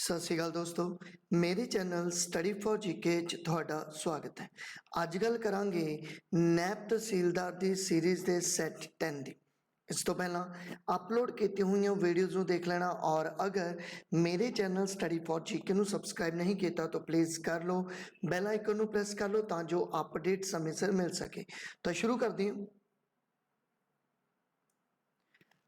सत श्री अकाल दोस्तों, मेरे चैनल स्टडी फॉर जीके च तुहाडा स्वागत है। अज गल करांगे नैब तहसीलदार दी सीरीज़ दे सैट 10 दी। इस तो पहला अपलोड की हुई वीडियोज़ नूं देख लेना, और अगर मेरे चैनल स्टडी फॉर जीके नूं सबसक्राइब नहीं किया तो प्लीज़ कर लो, बैल आइकन नूं प्रेस कर लो तां जो अपडेट समय सिर मिल सके। तो शुरू कर दी।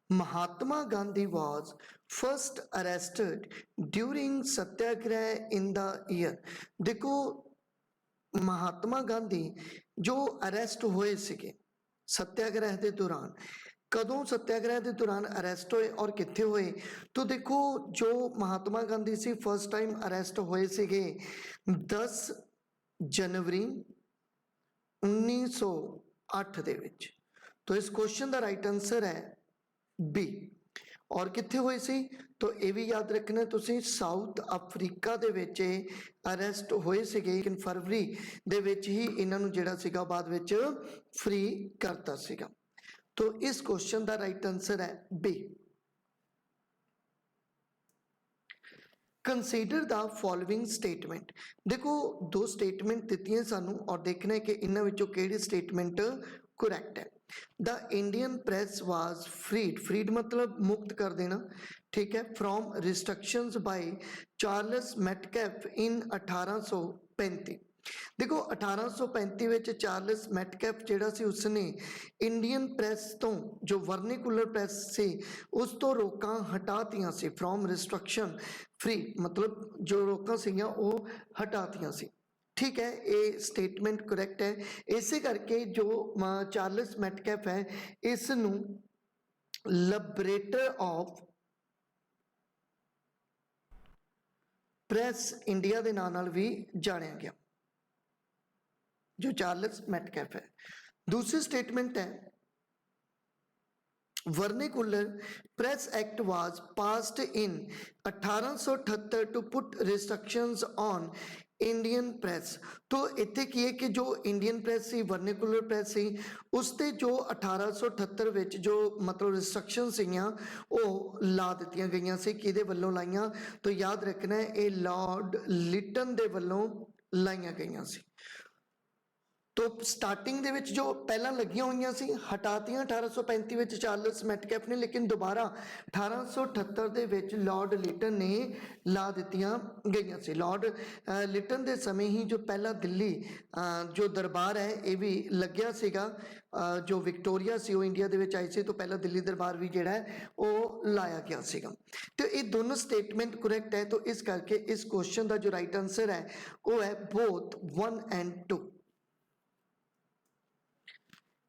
Mahatma Gandhi was first arrested during Satyagraha in the year। देखो, महात्मा गांधी जो अरेस्ट होए सीगे सत्याग्रह के दौरान, कदों सत्याग्रह के दौरान अरेस्ट होए और कित्थे होए? तो देखो, जो महात्मा गांधी सी फर्स्ट टाइम अरेस्ट होए सीगे 10 जनवरी 1908 दे विच। तो इस क्वेश्चन का राइट आंसर है बी। और कित्थे होए सी? तो ये भी याद रखना तुसी, south Africa they which arrest होए सीगे, लेकिन फरवरी दे विच ही इन्हां नूं जिहड़ा सीगा बाद विच फ्री करता सीगा। तो इस क्वेश्चन का राइट आंसर है B. Consider the following statement. देखो, दो स्टेटमेंट दित्तियां सानू और देखना है कि इन्हां विचों किहड़ी स्टेटमेंट करैक्ट है। The Indian press was freed मतलब मुक्त कर देना, ठीक है, from restrictions by Charles Metcalfe in 1835। देखो, 1835 विच चार्ल्स मैटकैफ जिहड़ा सी उसने इंडियन प्रेस तो जो वर्निकुलर प्रेस सी उस तो रोकां हटातियां सी। फ्रॉम रिस्ट्रक्शन फ्री मतलब जो रोकां सीगियां वो हटातियां सी, ठीक है। ये स्टेटमेंट करैक्ट है। इसे करके जो चार्ल्स मैटकैफ है इस नूं लिबरेटर ऑफ प्रेस इंडिया के नाम नाल भी जानिया गया, जो चार्ल्स मैटकैफ है। दूसरी स्टेटमेंट है vernacular press act was passed in 1878 to put restrictions on Indian press. तो इत्थे की है कि जो इंडियन प्रेस सी, वर्निकुलर प्रेस सी, उसते जो 1878 विच जो मतलब रिस्ट्रक्शन सीगियां वो ला दित्तियां गईयां सी। किहदे वल्लों लाइयां? तो याद रखना है ये लॉर्ड लिटन दे वल्लों लाइयां गईयां सी। तो स्टार्टिंग दे विच जो पहला लगियां हुई सी हटातियां 1835 विच चार्ल्स मैटकैफ ने, लेकिन दोबारा 1878 दे विच लॉर्ड लिटन ने ला दित्तियां गईयां सी। लॉर्ड लिटन दे समय ही जो पहला दिल्ली जो दरबार है ये भी लग्या सीगा। जो विक्टोरिया सी वो इंडिया दे विच आई सी, तो पहला दिल्ली दरबार भी जिहड़ा है वो लाया गया सीगा। तो ये दोनों स्टेटमेंट करैक्ट है। तो इस करके इस क्वेश्चन का जो राइट आंसर है वो है both 1 and 2।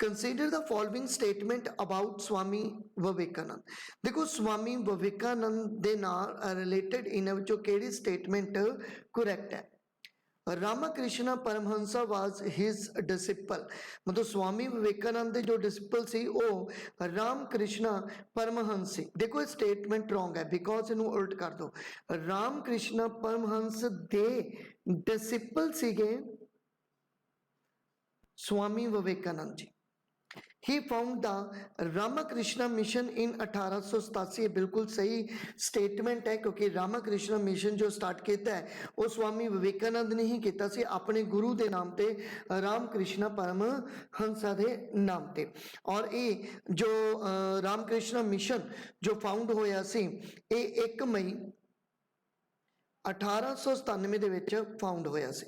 Consider the following statement about Swami Vivekananda. देखो, स्वामी विवेकानंद दे नाल रिलेटेड इन्हां विचों किहड़ी स्टेटमेंट करैक्ट है? Ramakrishna Paramahansa was his disciple, मतलब स्वामी विवेकानंद दे जो डिसिपल सी वो रामकृष्ण परमहंस सी। देखो, स्टेटमेंट रॉन्ग है, बिकॉज इनू उल्ट कर दो। रामकृष्ण परमहंस दे डिसिपल सीगे Swami Vivekananda ji. He founded the Ramakrishna mission in 1887। बिल्कुल सही स्टेटमेंट है, क्योंकि रामकृष्ण मिशन जो स्टार्ट किया है वो स्वामी विवेकानंद ने ही किया सी, अपने गुरु के नाम पे, रामकृष्ण परमहंसा के नाम पे। और ये जो रामकृष्ण मिशन जो फाउंड होया सी ये 1 मई 1897 दे विच फाउंड होया सी।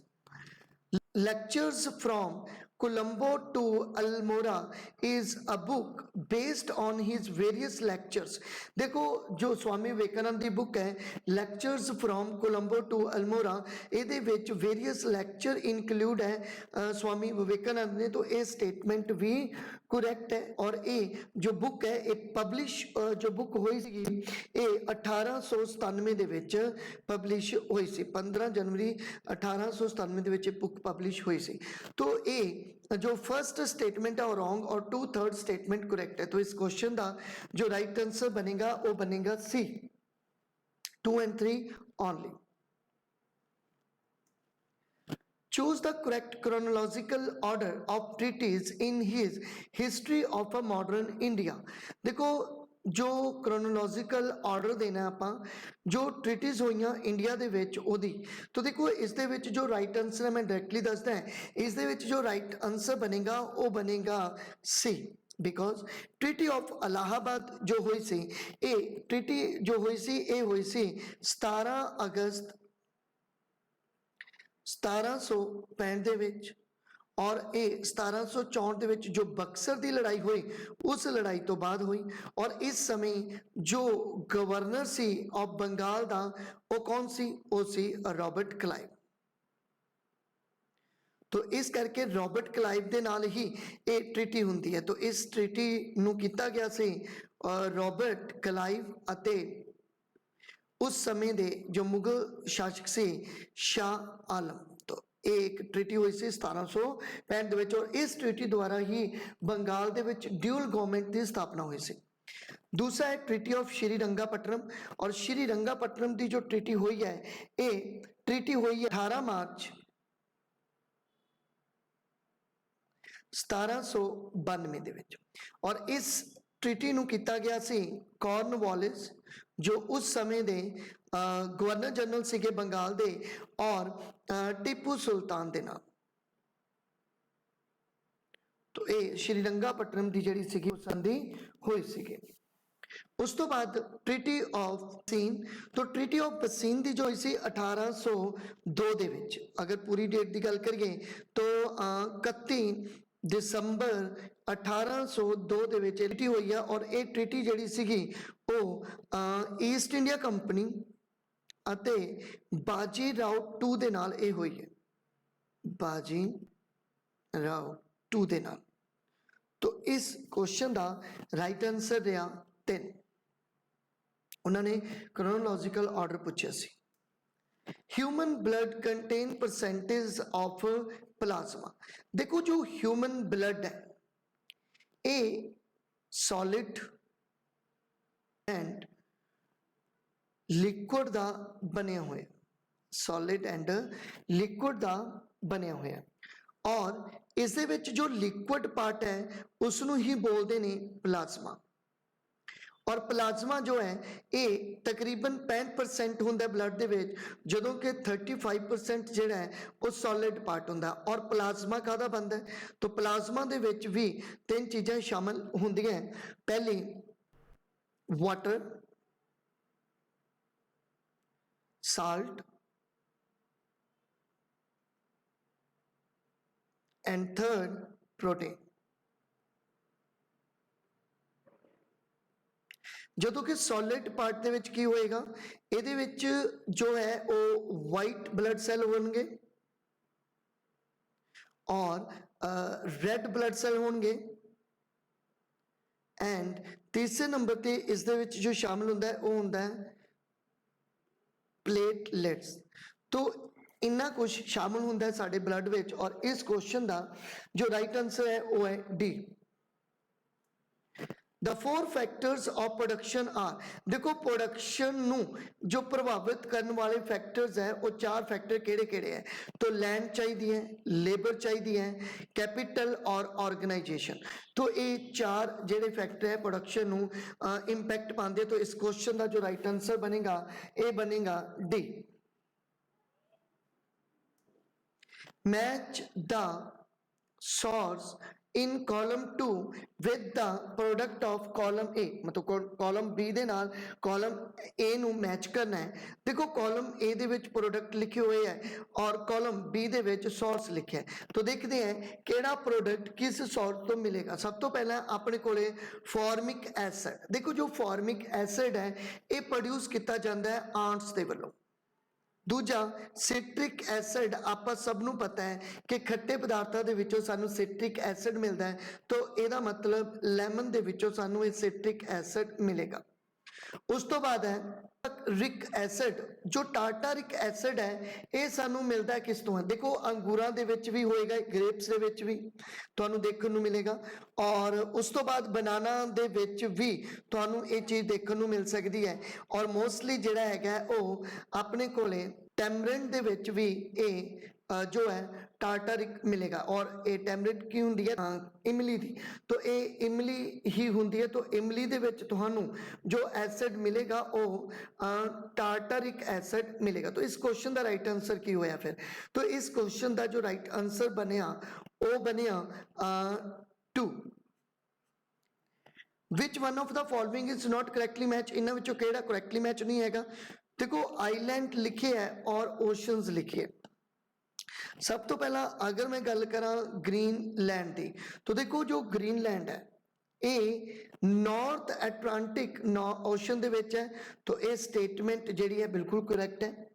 Lectures from Colombo to Almora is a book based on his various lectures। देखो, जो स्वामी विवेकानंद की बुक है Lectures from Colombo to Almora, ਇਹਦੇ ਵਿੱਚ वेरियस लेक्चर इंक्लूड है स्वामी विवेकानंद ने। तो ये स्टेटमेंट भी करैक्ट है। और ये जो बुक है ये पब्लिश जो बुक हुई सी ये 1897 ਦੇ ਵਿੱਚ पब्लिश हुई सी। 15 जनवरी 1897 ਦੇ ਵਿੱਚ बुक पब्लिश हुई सी। तो ये जो फर्स्ट स्टेटमेंट है वो रॉन्ग और 2/3 स्टेटमेंट करेक्ट है। तो इस क्वेश्चन का जो राइट आंसर बनेगा वो बनेगा सी, 2 and 3 only. Choose the correct chronological order of treatise in his history of a modern India। देखो, जो क्रोनोलॉजिकल ऑर्डर देना ਆਪਾਂ जो ट्रीटीज ਹੋਈਆਂ ਇੰਡੀਆ ਦੇ ਵਿੱਚ ਉਹਦੀ तो देखो ਇਸ ਦੇ ਵਿੱਚ जो राइट आंसर है मैं डायरेक्टली ਦੱਸਦਾ ਇਸ ਦੇ ਵਿੱਚ जो राइट आंसर बनेगा वो बनेगा सी बिकॉज ट्रीटी ऑफ इलाहाबाद जो हुई सी ये ट्रीटी जो हुई सी ये हुई सी 17 अगस्त 1765 ਦੇ ਵਿੱਚ और ये 1764 ਦੇ ਵਿੱਚ जो बक्सर की लड़ाई हुई उस लड़ाई तो बाद हुई और इस समय जो गवर्नर सी ऑफ बंगाल दा वो कौन सी वो सी रॉबर्ट क्लाइव तो इस करके रॉबर्ट क्लाइव दे नाल ही ये ट्रीटी हुंदी है तो इस ट्रीटी नूं कीता गया सी रॉबर्ट क्लाइव अते उस समय दे जो मुगल शासक सी शाह आलम तो एक ट्रीटी हुई सी 1765 ਦੇ ਵਿੱਚ और इस ट्रीटी द्वारा ही बंगाल दे विच ड्यूल गवर्नमेंट की स्थापना हुई सी दूसरा है ट्रीटी ऑफ श्रीरंगापट्टनम और श्रीरंगापट्टनम की जो ट्रीटी हुई है ये ट्रीटी हुई है 18 मार्च 1792 ਦੇ ਵਿੱਚ और इस ट्रीटी ਨੂੰ ਕੀਤਾ ਗਿਆ ਸੀ कॉर्नवालिस जो उस समय दे गवर्नर जनरल सीगे बंगाल दे और टीपू सुल्तान दे नाल तो ये श्रीरंगापट्टनम की जिहड़ी सीगी संधि हुई सीगी उस तो बाद ट्रीटी ऑफ बसीन तो ट्रीटी ऑफ बसीन की जो हुई सी 1802 दे विच अगर पूरी डेट की गल करिए तो 31 दिसंबर 1802 ਦੇ ਵਿੱਚ ट्रीटी हुई है और ये ट्रीटी ਜਿਹੜੀ ਸੀਗੀ ਉਹ ईस्ट इंडिया कंपनी ਅਤੇ बाजी राव 2 ਦੇ ਨਾਲ ਇਹ ਹੋਈ ਹੈ बाजी राव 2 ਦੇ ਨਾਲ तो इस क्वेश्चन ਦਾ राइट आंसर ਰਿਹਾ 3 ਉਹਨਾਂ ਨੇ क्रोनोलॉजिकल ऑर्डर ਪੁੱਛਿਆ ਸੀ human blood content percentage of plasma देखो जो ह्यूमन ब्लड है ये सॉलिड एंड लिक्विड दा बने हुए सॉलिड एंड लिक्विड दा बने हुए और इस दे विच जो लिक्विड पार्ट है उसनू ही बोलते ने प्लाज्मा और प्लाज्मा जो है ये तकरीबन 65% होंदा ब्लड दे विच जदों कि 35% जिहड़ा है वो सॉलिड पार्ट होंदा और प्लाज्मा कादा बनदा है तो प्लाज्मा दे विच भी 3 चीज़ां शामिल होंदियां पहली water salt and third protein ਜਦੋਂ कि सॉलिड पार्ट ਦੇ ਵਿੱਚ ਕੀ ਹੋਏਗਾ ਇਹਦੇ ਵਿੱਚ जो है वो वाइट ब्लड सैल होंगे और रेड ब्लड सैल होंगे एंड तीसरे नंबर ते इस दे विच जो शामिल होंदा है वो होंदा है प्लेटलेट्स तो इन्ना कुछ शामिल होंदा है साडे ब्लड विच और इस क्वेश्चन का जो राइट आंसर है वो है D The 4 factors of production are देखो प्रोडक्शन नू जो प्रभावित करने वाले फैक्टर्स है वो 4 फैक्टर केड़े केड़े है तो लैंड चाहिए है लेबर चाहिए है कैपिटल और ऑर्गेनाइजेशन तो ये 4 जेडे फैक्टर है प्रोडक्शन नू इंपैक्ट पाते तो इस क्वेश्चन का जो राइट आंसर बनेगा ये बनेगा D match the source in column 2 with the product of column A मतलब column B दे नाल column A नू मैच करना है देखो column A they which product लिखे हुए हैं और column B दे विच source लिखे है तो देखते हैं केड़ा प्रोडक्ट किस source तो मिलेगा सब तो पहला अपने कोले फॉर्मिक एसिड देखो जो फॉर्मिक एसिड है ये प्रोड्यूस किया जाता है आंट्स दे वल्लों दूजा सिट्रिक एसिड आप सबनों पता है कि खट्टे पदार्थों के विचों सानू सिट्रिक एसिड मिलता है तो यदा मतलब लैमन के विचों सानू ये सिट्रिक एसिड मिलेगा उस तो बाद है रिक एसिड जो टार्टारिक एसिड है ये सानू मिलता है किस तो है देखो अंगूरां दे विच भी होएगा ग्रेप्स दे विच भी तुहानू देखण नू मिलेगा और उस तो बाद बनाना दे विच भी तुहानू ये चीज़ देखण नू मिल सकती है और मोस्टली जिहड़ा हैगा वो अपने कोले टैमरिंड दे विच भी ये जो है टार्टारिक मिलेगा। और ये टैमरिड की हुंदी है इमली दी, तो ये इमली ही हुंदी है। तो इमली दे विच तुहानू जो एसिड मिलेगा वो टार्टारिक एसिड मिलेगा। तो इस क्वेश्चन का राइट आंसर की होया फिर? तो इस क्वेश्चन का जो राइट आंसर बनया वो बनया 2। Which one of the following is not correctly match? इन्हां विचों किहड़ा करैक्टली मैच नहीं हैगा? देखो आइलैंड लिखे है और ओशंस लिखे है। सब तो पहला अगर मैं गल करा ग्रीनलैंड की, तो देखो जो ग्रीनलैंड है ये नॉर्थ एटलांटिक ओशन दे विच है, तो ये स्टेटमेंट जिहड़ी है बिल्कुल करैक्ट है।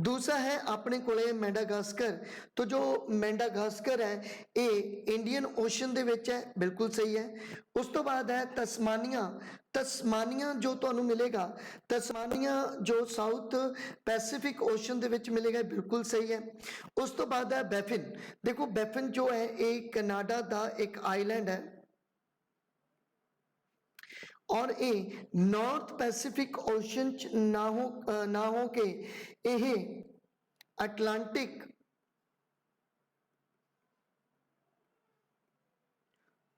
दूसरा है अपने कोले मेडागास्कर, तो जो मेडागास्कर है ये इंडियन ओशन दे विच है, बिल्कुल सही है। उस तो बाद है तस्मानिया, तस्मानिया जो तुहानू मिलेगा, तस्मानिया जो साउथ पैसिफिक ओशन दे विच मिलेगा, बिल्कुल सही है। उस तो बाद है बैफिन, देखो बैफिन जो है ये कनाडा का एक आइलैंड है और ये नॉर्थ पैसिफिक ओशन ना हो के ये अटलांटिक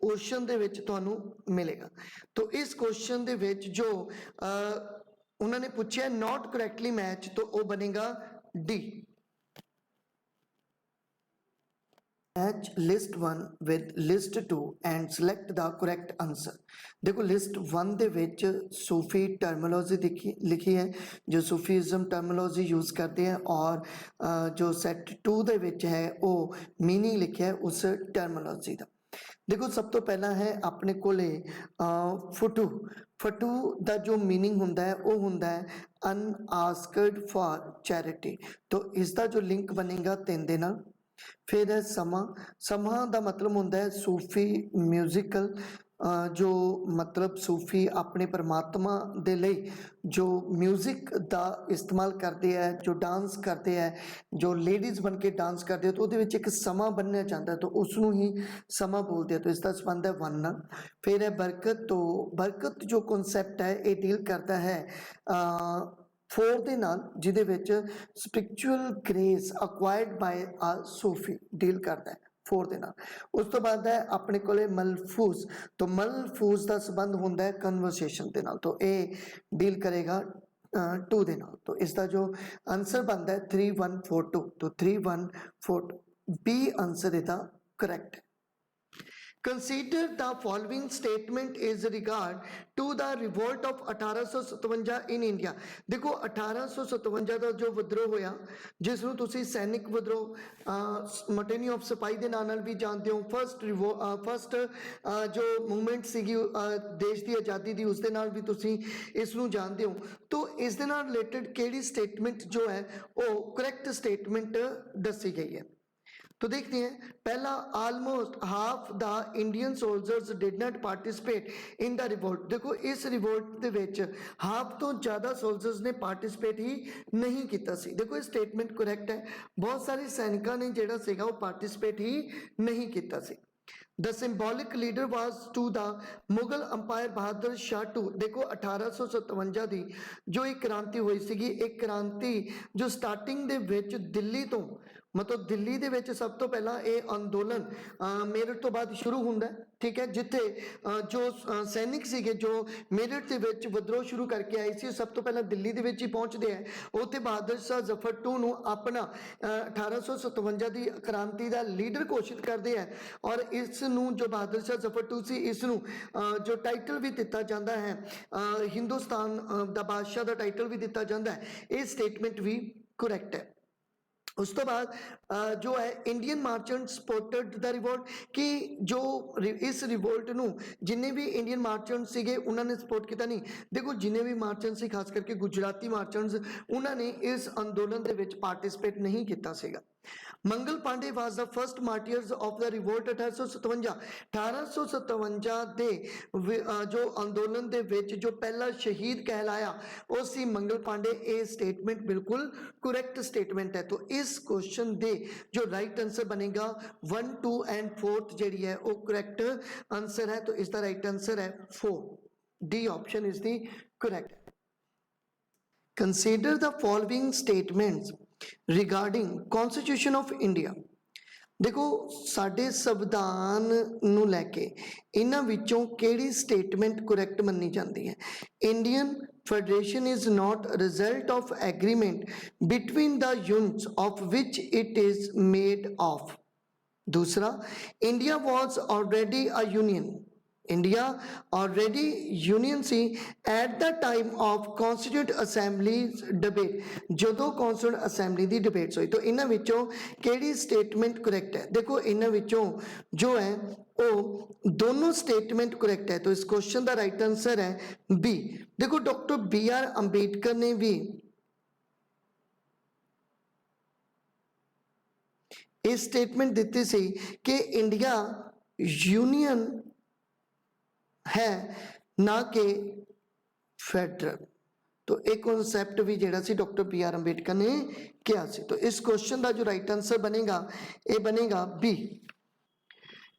ओशन दे विच तुहानू मिलेगा। तो इस क्वेश्चन दे विच जो उन्होंने पूछा नॉट करैक्टली मैच, तो वो बनेगा D. Match list 1 with list 2 and select the correct answer. देखो लिस्ट 1 दे विच सूफी टर्मिनोलॉजी लिखी है, जो सूफीज़म टर्मिनोलॉजी यूज़ करते हैं, और जो सैट 2 दे विच है वो मीनिंग लिखा है उस टर्मिनोलॉजी का। देखो सब तो पहला है अपने कोले फुटू, फटू का जो मीनिंग होंदा है वो होंदा है अनआस्क्ड फॉर चैरिटी, तो इसका जो लिंक बनेगा 3 दे नाल। फिर है समा, समा का मतलब होंदा है सूफी म्यूजिकल, जो मतलब सूफी अपने परमात्मा दे लई जो म्यूजिक का इस्तेमाल करते हैं, जो डांस करते हैं, जो लेडीज़ बन के डांस करते हैं, तो वो एक समा बनना चाहता है, तो उसनों ही समा बोलते हैं, तो इसका संबंध है वन नाल। फिर है बरकत, तो बरकत जो कॉन्सैप्ट है ये डील करता है 4 ਦੇ ਨਾਲ, ਜਿਹਦੇ ਵਿੱਚ spiritual grace acquired by a Sufi deal करता है 4 ਦੇ ਨਾਲ। उस तो बाद है अपने कोले मलफूज, तो मलफूज का संबंध होंदा है कन्वर्सेशन के नाल, तो ये डील करेगा 2 ਦੇ ਨਾਲ। तो इसका जो आंसर बनता है 3142, तो 3142 बी आंसर इसका करेक्ट है। Consider the following statement is regard to the revolt of 1857 in India। देखो 1857 ਦਾ ਜੋ ਵਿਦਰੋਹ ਹੋਇਆ, ਜਿਸ ਨੂੰ ਤੁਸੀਂ ਸੈਨਿਕ ਵਿਦਰੋਹ ਮਟੇਨੀ ਆਫ ਸਿਪਾਹੀ ਦੇ ਨਾਂ ਨਾਲ ਵੀ ਜਾਣਦੇ ਹੋ, ਫਸਟ ਜੋ ਮੂਵਮੈਂਟ ਸੀਗੀ ਦੇਸ਼ ਦੀ ਆਜ਼ਾਦੀ ਦੀ, ਉਸ ਦੇ ਨਾਲ ਵੀ ਤੁਸੀਂ ਇਸ ਨੂੰ ਜਾਣਦੇ ਹੋ। तो ਇਸ ਦੇ ਨਾਲ ਰਿਲੇਟਡ ਕਿਹੜੀ ਸਟੇਟਮੈਂਟ ਜੋ ਹੈ ਉਹ ਕਰੈਕਟ ਸਟੇਟਮੈਂਟ ਦੱਸੀ ਗਈ ਹੈ। तो देखते हैं पहला, almost half the Indian soldiers did not participate in the revolt. देखो इस रिवोल्ट दे विच हाफ तो ज़्यादा सोल्जर्स ने पार्टिसिपेट ही नहीं किया सी। देखो ये स्टेटमेंट करैक्ट है, बहुत सारे सैनिकों ने जिहड़ा सीगा वो पार्टिसिपेट ही नहीं किया सी। The symbolic leader was to the Mughal empire Bahadur Shah two. देखो 1857 ਦੀ जो एक क्रांति हुई सी, एक क्रांति जो स्टार्टिंग दे विच दिल्ली तो मतलब दिल्ली दे विच सब तो पहला ये अंदोलन मेरठ तो बाद शुरू हुंदा है, ठीक है, जिथे जो सैनिक सीगे जो मेरठ दे विच विद्रोह शुरू करके आए सी, सब तो पहला दिल्ली दे विच ही पहुंचते हैं। उत्थे बहादुर शाह जफर टू नूं अपना 1857 ਦੀ क्रांति का लीडर घोषित करते हैं, और इस नूं जो बहादुर शाह जफर टू सी, इस नूं जो टाइटल भी दिता जाता है हिंदुस्तान दा बादशाह का टाइटल भी दिता जाता है। ये स्टेटमेंट भी करैक्ट है। उस तो बाद जो है Indian merchant supported the revolt, कि जो इस रिवोल्ट नूं जिन्ने भी इंडियन मार्चेंट सीगे उन्होंने सपोर्ट किया नहीं। देखो जिन्ने भी मार्चेंट सी, खास करके गुजराती मार्चेंट्स, उन्होंने इस अंदोलन दे विच पार्टिसिपेट नहीं किया सीगा। Mangal Pandey was the first martyrs of the revolt 1857। 1857 दे जो अंदोलन दे विच जो पहला शहीद कहलाया वो सी मंगल पांडे। ये स्टेटमेंट बिल्कुल करैक्ट स्टेटमेंट है। तो इस क्वेश्चन दे जो राइट आंसर बनेगा 1, 2 एंड 4 जिहड़ी है वो करैक्ट आंसर है। तो इसका राइट आंसर है 4, D option is the correct. Consider the following statements regarding constitution of India. ਦੇਖੋ ਸਾਡੇ ਸੰਵਿਧਾਨ ਨੂੰ ਲੈ ਕੇ ਇਹਨਾਂ ਵਿੱਚੋਂ ਕਿਹੜੀ ਸਟੇਟਮੈਂਟ ਕਰੈਕਟ ਮੰਨੀ ਜਾਂਦੀ ਹੈ? Indian federation is not result of agreement between the units of which it is made of. दूसरा, India was already a union, India already union सी at the time of constitute assembly debate, जो constitute assembly की debates हुई। तो इन्हां विचों केड़ी statement correct है? देखो इन्हां विचों जो है वो दोनों स्टेटमेंट करैक्ट है। तो इस क्वेश्चन का राइट आंसर है बी। देखो डॉक्टर BR अंबेडकर ने भी ये स्टेटमेंट दी सी कि इंडिया यूनियन है ना कि फेडरल। तो एक कॉन्सैप्ट भी जिहड़ा सी डॉक्टर BR अंबेडकर ने किया सी। तो इस क्वेश्चन का जो राइट आंसर बनेगा ये बनेगा B.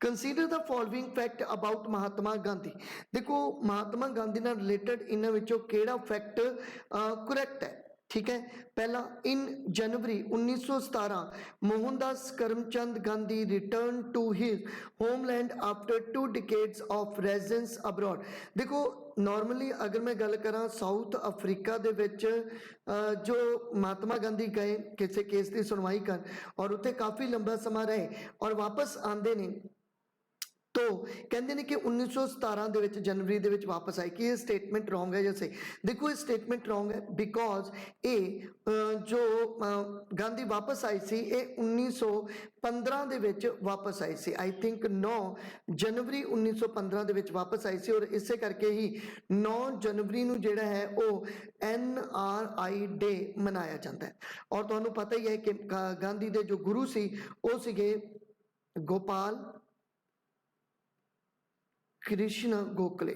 Consider the following fact about Mahatma Gandhi. देखो महात्मा गांधी नाल रिलेटेड इन्हां विचों किहड़ा फैक्ट करैक्ट है? ठीक है, पहला, in January 1917 Mohandas Karamchand Gandhi return to his homeland after 2 decades of residence abroad. देखो नॉर्मली अगर मैं गल करा साउथ अफ्रीका दे विच जो महात्मा गांधी गए किसी केस की सुनवाई कर और उत्थे काफ़ी लंबा समा रहे और वापस आते ने, तो कहते हैं कि 1917 दे विच जनवरी दे विच वापस आए। कि ये स्टेटमेंट रॉन्ग है जैसे? देखो ये स्टेटमेंट रॉन्ग है बिकॉज ये जो गांधी वापस आई सी ये 1915 दे विच वापस आई सी। आई थिंक 9 जनवरी 1915 दे विच वापस आई सी और इसे करके ही 9 जनवरी नूं जिहड़ा है वो NRI डे मनाया जाता है। और तुहानूं पता ही है कि गांधी दे जो गुरु सी वो सीगे गोपाल कृष्ण गोखले।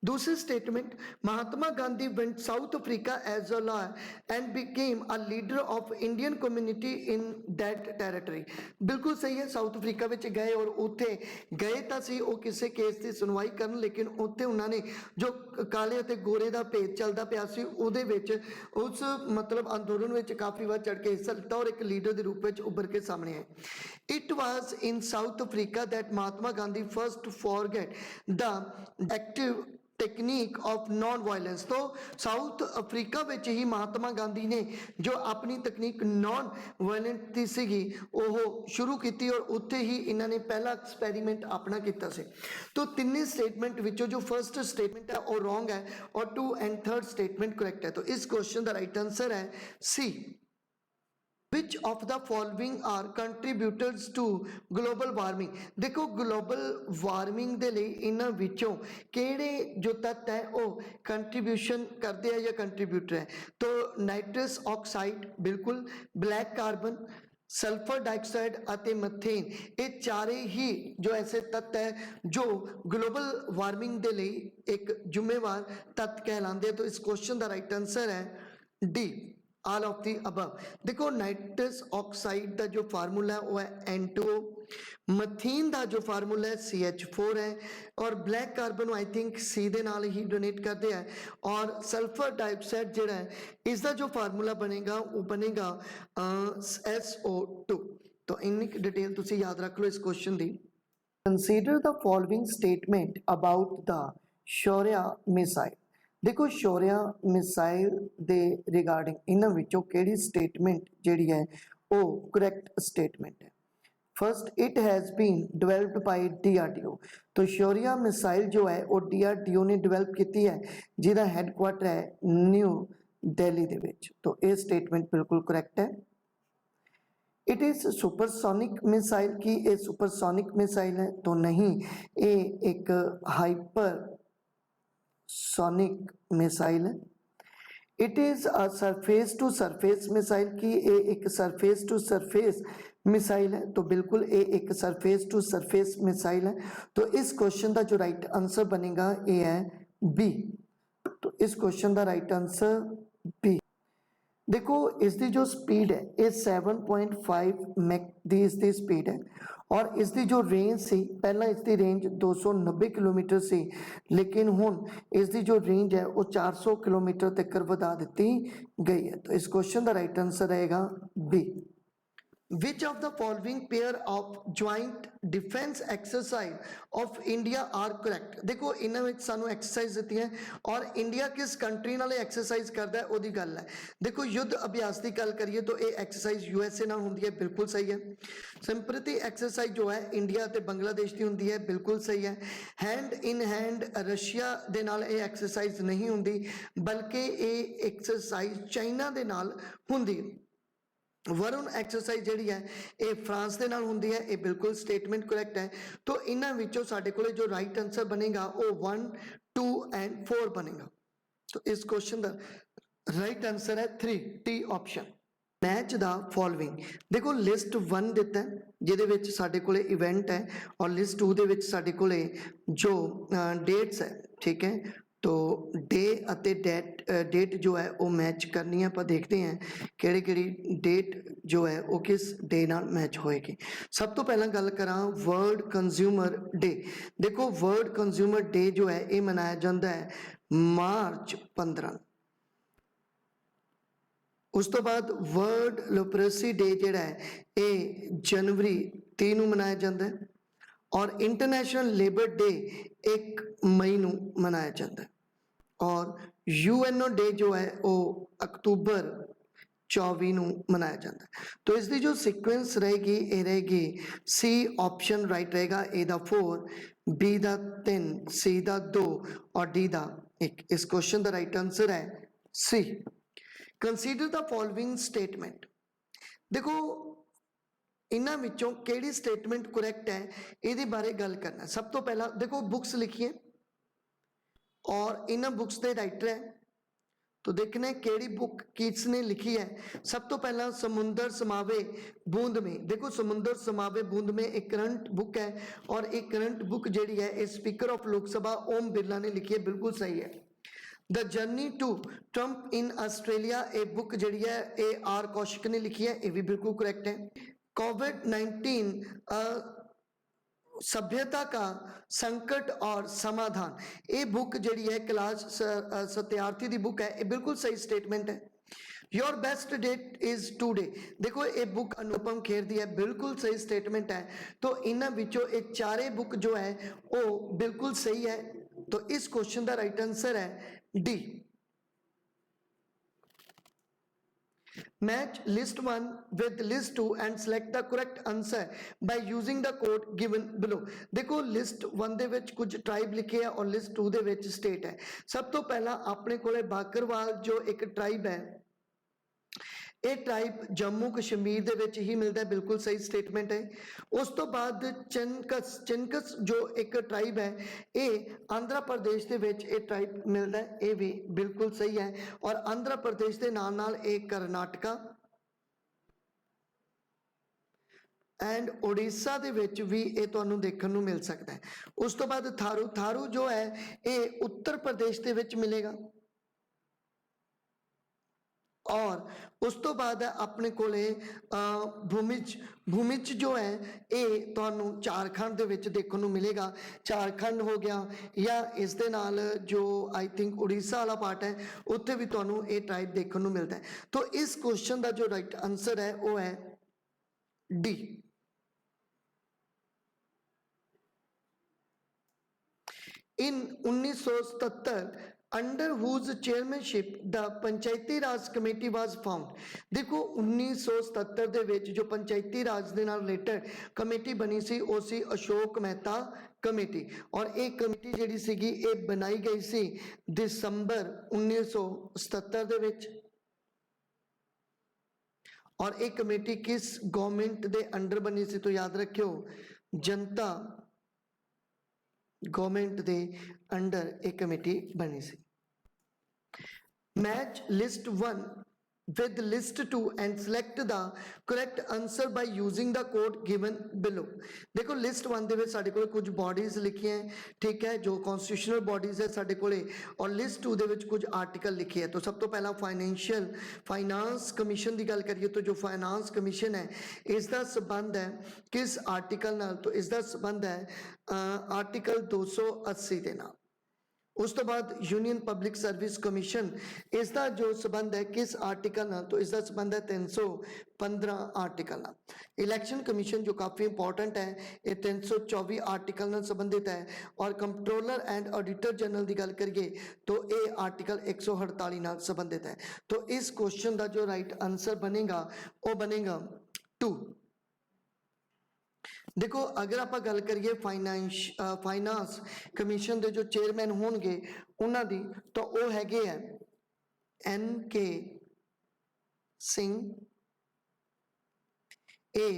दूसरी statement, Mahatma Gandhi went South Africa as a lawyer and became a leader of Indian community in that territory. बिल्कुल सही है, साउथ अफ्रीका विच गए और उत्थे गए तो सी वो किसी केस की सुनवाई करन, लेकिन उत्थे उन्होंने जो काले अते गोरे का भेद चलता पिया सी उहदे विच उस मतलब अंदोलन विच काफ़ी बार चढ़ के हिस्सा लिता और एक लीडर के रूप में उभर के सामने आए। It was in south Africa that Mahatma Gandhi first forget the active technique of non violence. तो साउथ अफ्रीका विच ही महात्मा गांधी ने जो अपनी तकनीक नॉन वायलेंट की सीगी वो शुरू की और उत्थे ही इन्होंने पहला एक्सपेरीमेंट अपना किया से। तो तिन्ने स्टेटमेंट विचों जो फर्स्ट स्टेटमेंट है वो रॉन्ग है और 2 एंड 3rd स्टेटमेंट करेक्ट है। तो इस क्वेश्चन का राइट आंसर है सी। Which of the following are contributors to global warming? देखो ग्लोबल वार्मिंग दे लई इन्हां विचों किहड़े जो तत्त है वो कंट्रीब्यूशन करते हैं या कंट्रीब्यूटर है? तो नाइट्रस ऑक्साइड बिल्कुल, ब्लैक कार्बन, सल्फर डाइऑक्साइड अते मथेन, ये चारे ही जो ऐसे तत्त है जो ग्लोबल वार्मिंग दे लई एक जिम्मेवार तत्त कहलाते हैं। तो इस क्वेश्चन का राइट आंसर है D, all of the above. देखो नाइट्रस ऑक्साइड का जो फार्मूला है वो है N2O, मथीन का जो फार्मूला है CH4 है और black carbon I think C दे नाल ही डोनेट करते हैं और सल्फर डाइऑक्साइड जिहड़ा है इसका जो फार्मूला बनेगा वो बनेगा SO2। तो इन्नी डिटेल तुसी याद रख लो इस क्वेश्चन की। Consider the following statement about the Shaurya missile. देखो शौर्य मिसाइल दे रिगार्डिंग इन्हां विचों किहड़ी स्टेटमेंट जिहड़ी है वो करैक्ट स्टेटमेंट है? First, it has been developed by DRDO। तो शौर्य मिसाइल जो है वो DRDO ने डिवेल्प की है जिहदा हैडक्वार्टर है न्यू दिल्ली दे विच। तो ये स्टेटमेंट बिल्कुल करैक्ट है। इट इज़ सुपरसोनिक मिसाइल की ये सुपरसोनिक मिसाइल है? तो नहीं, ये एक हाइपर सोनिक मिसाइल है। It is a surface to surface missile की ये एक सरफेस टू सरफेस मिसाइल है? तो बिल्कुल ये एक सरफेस टू सरफेस मिसाइल है। तो इस क्वेश्चन का जो राइट आंसर बनेगा ये है बी। तो इस क्वेश्चन का राइट आंसर बी। देखो इसकी जो स्पीड है ये 7.5 मैक दी इसकी स्पीड है और इसकी जो रेंज सी पहला इसकी रेंज 290 किलोमीटर सी, लेकिन हुण इसकी जो रेंज है वो 400 किलोमीटर तक वधा दी गई है। तो इस क्वेश्चन का राइट आंसर रहेगा B. Which of the following pair of joint defense exercise of India are correct? देखो इन्हां विच सानू एक्सरसाइज दित्ती है और इंडिया किस कंट्री नाल एक्सरसाइज करता है ओदी गल है। देखो युद्ध अभ्यास की गल करिए तो ये एक्सरसाइज यूएसए नाल हुंदी है, बिल्कुल सही है। संप्रति एक्सरसाइज जो है इंडिया ते बांग्लादेश की हुंदी है, बिल्कुल सही है। हैंड इन हैंड रशिया दे नाल ये एक्सरसाइज नहीं हुंदी, बल्कि ये एक्सरसाइज चाइना दे नाल हुंदी है। वरुण एक्सरसाइज जिहड़ी है ये फ्रांस के नाल हुंदी है, ये बिल्कुल स्टेटमेंट करैक्ट है। तो इन्हां विचों साडे कोले जो राइट आंसर बनेगा वो 1, 2 एंड 4 बनेगा। तो इस क्वेश्चन का राइट आंसर है 3, T option. Match the following, देखो लिस्ट 1 दिता है जिहदे विच साडे कोले इवेंट है और लिस्ट 2 दे विच साडे कोले जो डेट्स है, ठीक है। तो डे अते डेट जो है वो मैच करनी है। आप देखते हैं किहड़ी किहड़ी डेट जो है वो किस डे नाल मैच होएगी। सब तो पहला गल करा वर्ल्ड कंज्यूमर डे। देखो वर्ल्ड कंज्यूमर डे जो है ये मनाया जाता है मार्च 15। उस तो बाद वर्ल्ड लिटरेसी डे जिहड़ा है ये जनवरी 3 नूं मनाया जाता है और इंटरनेशनल लेबर डे 1 मई नूं मनाया जाता है और यूएनओ डे जो है वो अक्तूबर 24 नूं मनाया जाता है। तो इसकी जो सीक्वेंस रहेगी ये रहेगी सी ऑप्शन राइट रहेगा, ए दा 4, बी दा 3, सी दा 2 और डी दा 1। इस क्वेश्चन का राइट आंसर है सी। कंसीडर द फॉलोइंग स्टेटमेंट, देखो इन्हां विचों केड़ी स्टेटमेंट करैक्ट है इहदे बारे गल करना। सब तो पहला देखो बुक्स लिखी है और इन्हां बुक्स के राइटर है, तो देखना है केड़ी बुक किसने लिखी है। सब तो पहला समुंदर समावे बूंद में, देखो समुंदर समावे बूंद में एक करंट बुक है और एक करंट बुक जिहड़ी है ये स्पीकर ऑफ लोकसभा ओम बिरला ने लिखी है, बिल्कुल सही है। The journey to Trump in Australia a book जिहड़ी है ए आर कौशिक ने लिखी है, ये भी बिल्कुल करैक्ट है। कोविड-19 सभ्यता का संकट और समाधान, ये बुक जिहड़ी है कैलाश सत्यार्थी दी बुक है, ये बिल्कुल सही स्टेटमेंट है। Your best date is today, देखो ये बुक अनुपम खेर दी है, बिल्कुल सही स्टेटमेंट है। तो इन्हां विचों ये चारे बुक जो है वो बिल्कुल सही है। तो इस क्वेश्चन का राइट आंसर है D. Match list 1 with list 2 and select the correct answer by using the code given below। देखो लिस्ट 1 दे विच कुछ ट्राइब लिखे है और लिस्ट 2 दे विच स्टेट है। सब तो पहला अपने कोले बाकरवाल जो एक ट्राइब है, ये ट्राइब जम्मू कश्मीर दे विच ही मिलता है, बिल्कुल सही स्टेटमेंट है। उस तो बाद चिनकस जो एक ट्राइब है ये आंध्र प्रदेश दे विच ये ट्राइब मिलता है, ये भी बिल्कुल सही है। और आंध्र प्रदेश के नाल नाल एक कर्नाटका एंड उड़ीसा दे विच भी ये तुहानूं देखण नूं मिल सकता है। उस तो बाद थारू जो है ये उत्तर प्रदेश दे विच मिलेगा और उस तो बाद है अपने कोले भूमिज जो है ये तुहानूं झारखंड दे विच देखण नूं मिलेगा। झारखंड हो गया या इस दे नाल जो आई थिंक उड़ीसा वाला पार्ट है उत्थे भी तुहानूं ये टाइप देखण नूं मिलता है। तो इस क्वेश्चन का जो राइट आंसर है वो है D. In 1977 under whose chairmanship the Panchayati Raj committee was formed। देखो 1977 ਦੇ ਵਿੱਚ जो पंचायती राज ਦੇ ਨਾਲ ਰਿਲੇਟਡ कमेटी बनी सी ਉਹ ਸੀ अशोक मेहता कमेटी और एक कमेटी ਜਿਹੜੀ ਸੀਗੀ ਇਹ ਬਣਾਈ ਗਈ ਸੀ दिसंबर 1977 ਦੇ ਵਿੱਚ। और एक कमेटी किस गवर्नमेंट ਦੇ अंडर बनी सी, तो याद रखियो जनता गवर्नमेंट दे अंडर एक कमेटी बनी सी। Match list 1 with list 2 and select the correct answer by using the code given below। देखो लिस्ट 1 ਦੇ ਵਿੱਚ ਸਾਡੇ ਕੋਲ ਕੁਝ ਬੋਡੀਜ਼ ਲਿਖੀਆਂ ਹੈ, ठीक है, जो कॉन्स्टिट्यूशनल बॉडीज है ਸਾਡੇ ਕੋਲੇ, और लिस्ट 2 ਦੇ ਵਿੱਚ ਕੁਝ ਆਰਟੀਕਲ ਲਿਖੇ ਹੈ। तो सब तो पहला फाइनांस कमीशन ਦੀ ਗੱਲ ਕਰੀਏ तो जो फाइनांस कमीशन है इसका संबंध है किस आर्टिकल नाल, तो इसका संबंध है आर्टिकल 280 ਦੇ ਨਾਲ। उस तो बाद यूनियन पब्लिक सर्विस कमीशन, इसका जो संबंध है किस आर्टिकल नाल, तो इसका संबंध है 315 आर्टिकल नाल। इलेक्शन कमीशन जो काफ़ी इंपॉर्टेंट है, ये 324 आर्टिकल नाल संबंधित है। और कंट्रोलर एंड ऑडिटर जनरल की गल करिए तो ये आर्टिकल 148 नाल संबंधित है। तो इस क्वेश्चन का जो राइट आंसर बनेगा वो बनेगा 2। देखो अगर आप गल करिए फाइनांस कमीशन के जो चेयरमैन होंगे उन्हों की, तो वो हैगे है NK सिंह, ए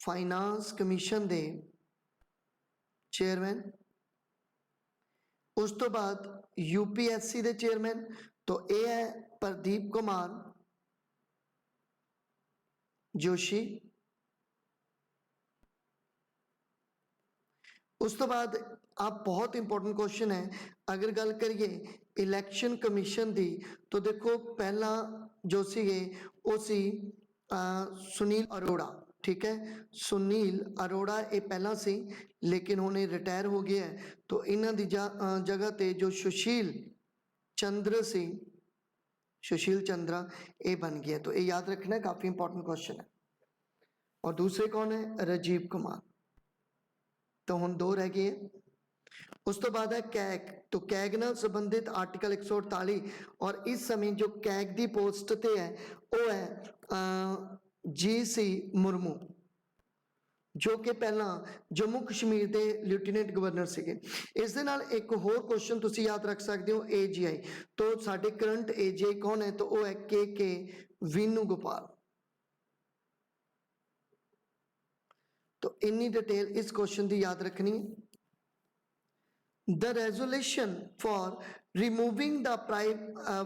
फाइनांस कमीशन के चेयरमैन। उस तो बाद UPSC के चेयरमैन, तो यह है प्रदीप कुमार जोशी। उस तो बाद आप बहुत इंपॉर्टेंट क्वेश्चन है, अगर गल करिए इलैक्शन कमीशन की, तो देखो पहला जो सी वो सी सुनील अरोड़ा, ठीक है, सुनील अरोड़ा ये पहला सी लेकिन हुणे रिटायर हो गया है। तो इन्हां दी जगह ते जो सुशील चंद्र सी, सुशील चंद्रा ये बन गया। तो ये याद रखना है, काफ़ी इंपॉर्टेंट क्वेश्चन है। और दूसरे कौन है? राजीव कुमार। तो हुण 2 रह गए। उस तो बाद है कैग, तो कैग नाल संबंधित आर्टिकल 148, और इस समय जो कैग की पोस्ट ते है वो है GC मुर्मू, जो कि पहला जम्मू कश्मीर के लेफ्टिनेंट गवर्नर सीगे। इस दे नाल एक होर क्वेश्चन तुसी याद रख सकते हो, AGI। तो साडे करंट AGI कौन है? तो वो है KK वेणुगोपाल। तो इन्नी डिटेल इस क्वेश्चन की याद रखनी है। The resolution for removing the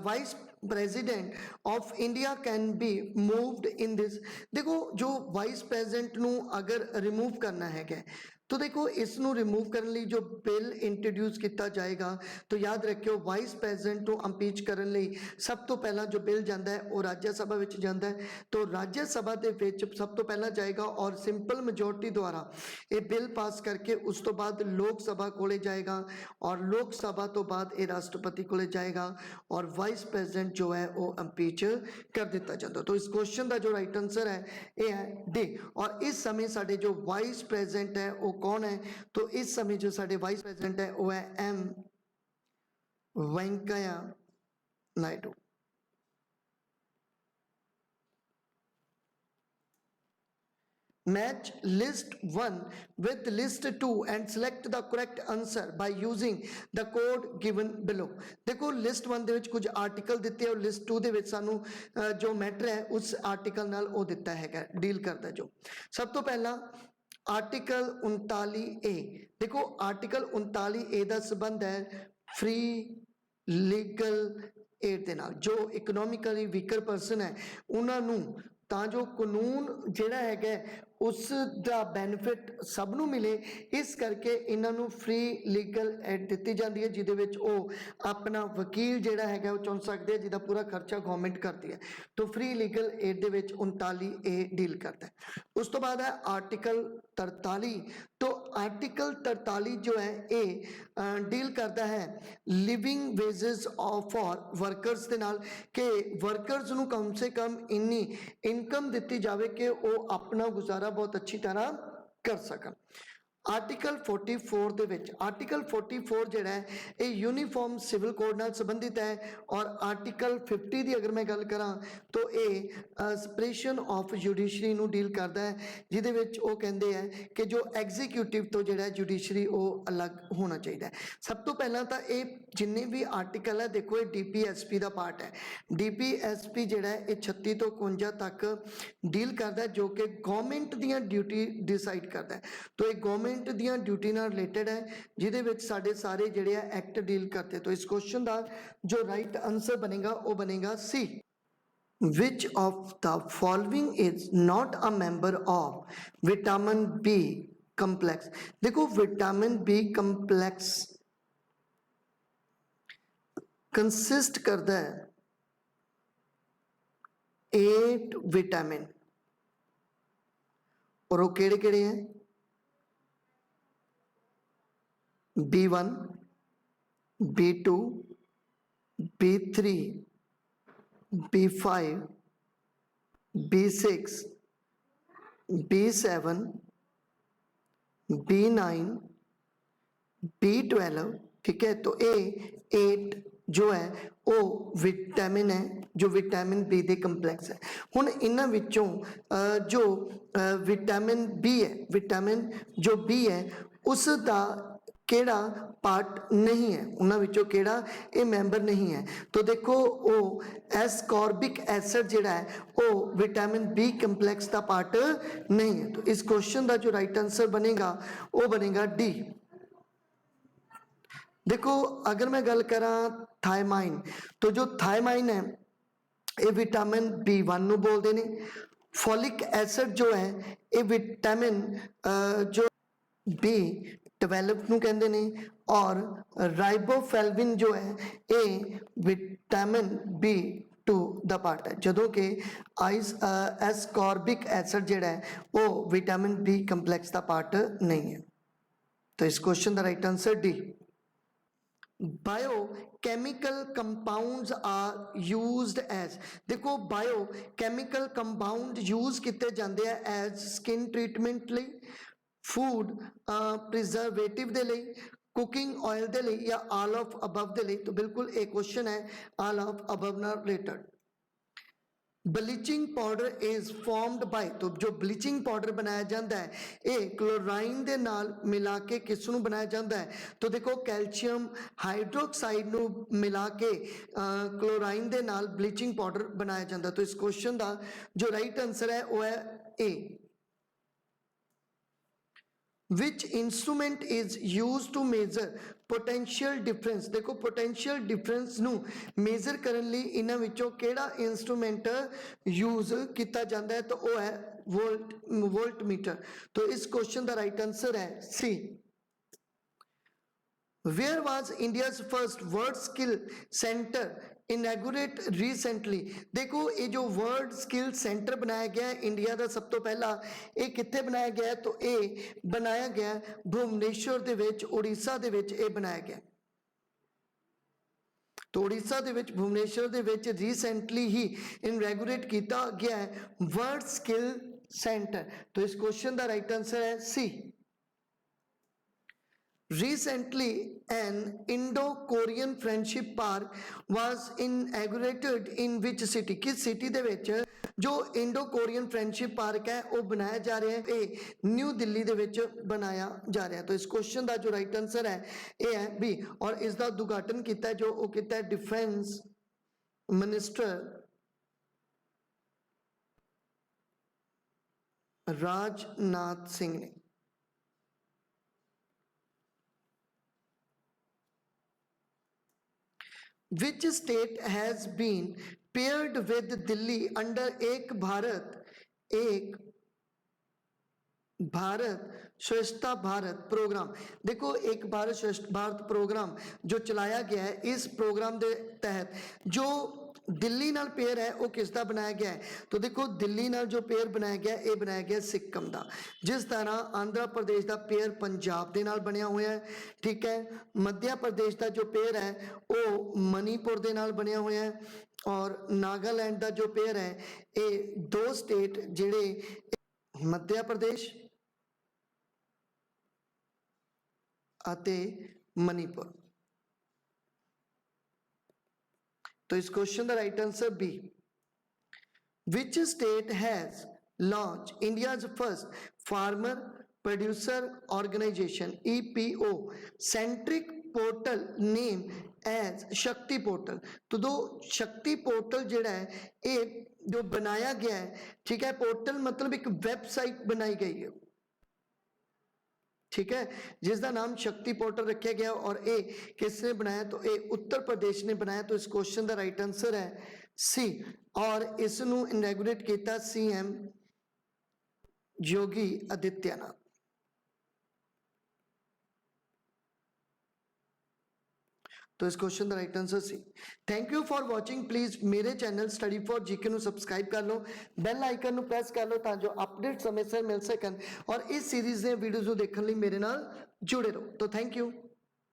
vice president of India can be moved in this। देखो जो वाइस प्रेजिडेंट नू अगर रिमूव करना है, तो देखो इसनू रिमूव करने लिए जो बिल इंट्रोड्यूस किया जाएगा, तो याद रखियो वाइस प्रेजिडेंट को अंपीच करने लिए सब तो पहला जो बिल जाता है वो राज्य सभा में जाता है। तो राज्य सभा के सब तो पहला जाएगा और सिंपल मेजोरिटी द्वारा ये बिल पास करके उस तो बाद लोक सभा कोले जाएगा, और लोक सभा तो बाद ये राष्ट्रपति कोले जाएगा, और वाइस प्रेजिडेंट जो है वो अंपीच कर दिता जाता। तो इस क्वेश्चन का जो राइट आंसर है ये है डी। और इस समय साडे जो वाइस प्रेजिडेंट है वो कौन है? तो इस समय जो साडे वाइस प्रेजिडेंट है वो है M Venkaiah Naidu. Match list 1 with list 2 and select the correct answer by using the code given below। देखो लिस्ट 1 ਦੇ ਵਿੱਚ कुछ आर्टिकल दिते और लिस्ट 2 ਦੇ ਵਿੱਚ सानू जो मैटर है उस आर्टिकल नाल वो दिता है डील करता। जो सब तो पहला आर्टिकल 39A, देखो आर्टिकल 39A का संबंध है फ्री लीगल एड के नाल। जो इकोनॉमिकली वीकर पर्सन है उन्होंने ਤਾਂ जो कानून जिहड़ा है उस दा बेनिफिट सब नूं मिले, इस करके इन्हों फ्री लीगल एड दी जाती है, जिहदे विच वो अपना वकील जिहड़ा है वो चुन सकते हैं, जिहदा पूरा खर्चा गवर्नमेंट करती है। तो फ्री लीगल एड दे विच 39A डील करता है। उस तो बाद है आर्टिकल 43। तो आर्टिकल 43 जो है ये डील करता है लिविंग वेजेस फॉर वर्कर्स के नाल, कि वर्कर्स नूं कम से कम इन्नी इनकम दी जाए कि वो अपना गुजारा बहुत अच्छी तरह कर सकन। आर्टिकल 44 दे विच आर्टिकल 44 जिहड़ा है ये यूनीफॉर्म सिविल कोड नाल संबंधित है। और आर्टिकल 50 की अगर मैं गल करा तो ये सपरेशन ऑफ जुडिशरी नूं डील करता है, जिहदे विच वो कहंदे हैं कि जो एग्जीक्यूटिव तो जिहड़ा जुडिशरी वो अलग होना चाहिए। सब तो पहला तो ये जिन्ने भी आर्टिकल है देखो ये DPSP का पार्ट है। DPSP जिहड़ा है ये 36 तो 51 तक डील करता है, जो कि गवर्नमेंट दीयां ड्यूटी डिसाइड करता है। तो ये गवर्नमेंट ਗਵਰਨਮੈਂਟ ਦੀਆਂ ਡਿਊਟੀ ਨਾਲ ਰਿਲੇਟਡ ਹੈ, ਜਿਹਦੇ ਵਿੱਚ ਸਾਡੇ ਸਾਰੇ ਜਿਹੜੇ ਆ ਐਕਟ ਡੀਲ ਕਰਦੇ। तो इस क्वेश्चन ਦਾ ਜੋ ਰਾਈਟ ਆਨਸਰ ਬਣੇਗਾ ਉਹ ਬਣੇਗਾ ਸੀ। Which of the following is not a member of vitamin B complex? देखो विटामिन बी complex कंसिस्ट करता है 8 विटामिन, और वो केड़े केड़े हैं? B1, B2, B3, B5, B6, B7, B9, B12, ठीक है। तो ए 8 जो है वो विटामिन है जो विटामिन बी दे कंपलैक्स है। हुण इन्हां विचों जो विटामिन बी है, विटामिन जो बी है उसका केड़ा पार्ट नहीं है, उन्हां विचों केड़ा ये मैंबर नहीं है। तो देखो वो एस्कॉर्बिक एसिड जिहड़ा है वो विटामिन बी कंपलैक्स का पार्ट नहीं है। तो इस क्वेश्चन का जो राइट आंसर बनेगा वो बनेगा डी। देखो अगर मैं गल करा थायमाइन, तो जो थायमाइन है ये विटामिन B1 नूं बोलते हैं। फॉलिक एसिड जो है ये विटामिन जो B12 नूं कहंदे ने, और राइबोफ्लेविन जो है ये विटामिन B2 दा पार्ट है, जदों कि एस्कॉर्बिक एसिड जिहड़ा है वो विटामिन बी कंपलैक्स का पार्ट नहीं है। तो इस क्वेश्चन का right answer D. Biochemical compounds are used as, देखो बायोकेमिकल कंपाउंड यूज किए जाते हैं एज स्किन ट्रीटमेंट लई, फूड प्रिजर्वेटिव दे लई, कुकिंग ऑयल दे लई, या ऑल ऑफ अबव दे लई। तो बिल्कुल एक क्वेश्चन है ऑल ऑफ अबव नाल related. Bleaching powder is formed by, तो जो ब्लीचिंग पाउडर बनाया जाता है ये क्लोराइन दे नाल मिला के किस नूं बनाया जाता है? तो देखो कैल्शियम हाइड्रोक्साइड नूं मिला के क्लोराइन दे नाल ब्लीचिंग पाउडर बनाया जाता है। तो इस क्वेश्चन का जो राइट आंसर है वो है ए। Which instrument is used to measure potential difference? देखो potential difference नू measure करने लिए इन्हां विचों केड़ा instrument use किया जाता है? तो वो है voltmeter। तो इस क्वेश्चन का राइट आंसर है सी। Where was India's first World Skill Center inaugurate recently? देखो ये जो वर्ल्ड स्किल सेंटर बनाया गया है इंडिया का सब तो पहला, ये कित्थे बनाया गया है? तो ये बनाया गया भुवनेश्वर दे विच, उड़ीसा दे विच ये बनाया गया। तो उड़ीसा दे विच भुवनेश्वर दे विच रिसेंटली ही इनॉगरेट किया गया है वर्ल्ड स्किल सेंटर। तो इस क्वेश्चन का राइट आंसर है सी। Recently, an Indo-Korean friendship park was inaugurated in which city? किस सिटी दे विच जो इंडो कोरियन फ्रेंडशिप पार्क है वो बनाया जा रहा है, ये न्यू दिल्ली दे विच बनाया जा रहा है। तो इस क्वेश्चन का जो राइट आंसर है ये है बी। और इसका उद्घाटन किया है जो वो किया है डिफेंस मिनिस्टर राजनाथ सिंह ने। Which state has been paired with Delhi under एक भारत श्रेष्ठ भारत प्रोग्राम? देखो एक भारत श्रेष्ठ भारत प्रोग्राम जो चलाया गया है, इस प्रोग्राम के तहत जो दिल्ली नाल पेयर है वो किसका बनाया गया है? तो देखो दिल्ली नाल जो पेयर बनाया गया ये बनाया गया सिक्किम का, जिस तरह आंध्र प्रदेश का पेयर पंजाब के नाल बनया हुआ है, ठीक है। मध्य प्रदेश का जो पेयर है वो मणिपुर के नाल बनया हुआ है, और नागालैंड का जो पेयर है ये दो स्टेट जिहड़े मध्य प्रदेश अते मणिपुर। तो इस क्वेश्चन का right answer B. Which state has launch India's first farmer producer organisation EPO centric portal name as Shakti portal? तो दो शक्ति पोर्टल जिहड़ा है ये जो बनाया गया है, ठीक है। पोर्टल मतलब एक वेबसाइट बनाई गई है, ठीक है, जिसका नाम शक्ति पोर्टल रखा गया और ए किसने बनाया, तो ए उत्तर प्रदेश ने बनाया। तो इस क्वेश्चन का राइट आंसर है सी। और इसनू इनैगुरेट किया सीएम योगी आदित्यनाथ। तो इस क्वेश्चन का right answer C. Thank you for watching. Please मेरे चैनल स्टडी फॉर जीके ਨੂੰ ਸਬਸਕ੍ਰਾਈਬ ਕਰ ਲਓ, ਬੈਲ ਆਈਕਨ ਨੂੰ ਪ੍ਰੈਸ ਕਰ ਲਓ ਤਾਂ ਜੋ ਅਪਡੇਟ ਸਮੇਂ ਸਿਰ ਮਿਲ ਸਕਣ ਔਰ ਇਸ ਸੀਰੀਜ਼ ਦੀਆਂ ਵੀਡੀਓਜ਼ ਨੂੰ ਦੇਖਣ ਲਈ ਮੇਰੇ ਨਾਲ ਜੁੜੇ ਰਹੋ। तो थैंक यू।